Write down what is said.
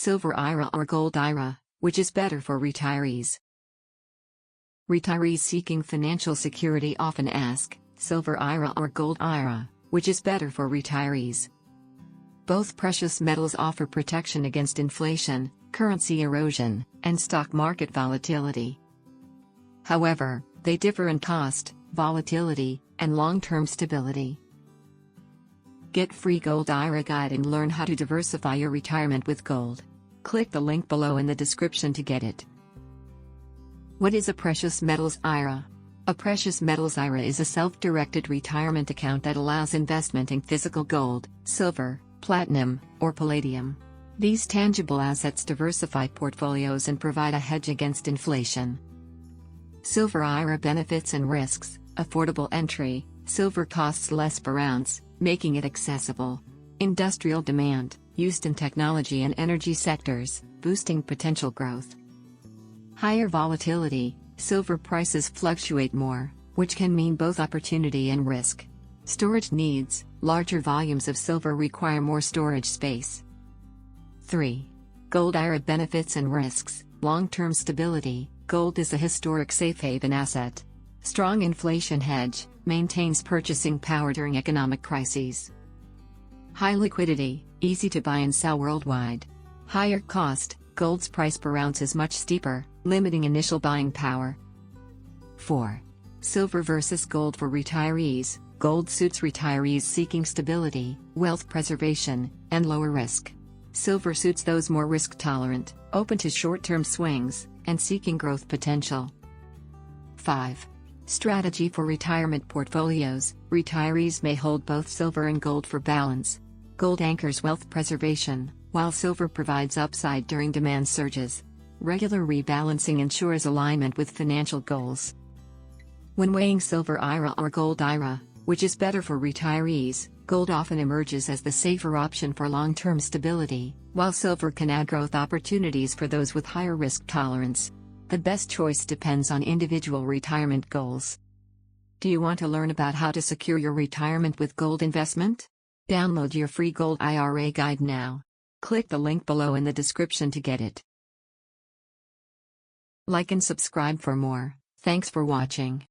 Silver IRA or Gold IRA, which is better for retirees? Retirees seeking financial security often ask, Silver IRA or Gold IRA, which is better for retirees? Both precious metals offer protection against inflation, currency erosion, and stock market volatility. However, they differ in cost, volatility, and long-term stability. Get free Gold IRA guide and learn how to diversify your retirement with gold. Click the link below in the description to get it. What is a precious metals IRA? A precious metals IRA is a self-directed retirement account that allows investment in physical gold, silver, platinum, or palladium. These tangible assets diversify portfolios and provide a hedge against inflation. Silver IRA benefits and risks: affordable entry, silver costs less per ounce, making it accessible. Industrial demand, used in technology and energy sectors, boosting potential growth. Higher volatility, silver prices fluctuate more, which can mean both opportunity and risk. Storage needs, larger volumes of silver require more storage space. 3. Gold IRA benefits and risks: long-term stability, gold is a historic safe haven asset. Strong inflation hedge, maintains purchasing power during economic crises. High liquidity, easy to buy and sell worldwide. Higher cost, gold's price per ounce is much steeper, limiting initial buying power. 4. Silver versus gold for retirees. Gold suits retirees seeking stability, wealth preservation, and lower risk. Silver suits those more risk-tolerant, open to short-term swings, and seeking growth potential. 5. Strategy for retirement portfolios. Retirees may hold both silver and gold for balance. Gold anchors wealth preservation, while silver provides upside during demand surges. Regular rebalancing ensures alignment with financial goals. When weighing Silver IRA or Gold IRA, which is better for retirees, gold often emerges as the safer option for long-term stability, while silver can add growth opportunities for those with higher risk tolerance. The best choice depends on individual retirement goals. Do you want to learn about how to secure your retirement with gold investment? Download your free Gold IRA guide now. Click the link below in the description to get it. Like and subscribe for more. Thanks for watching.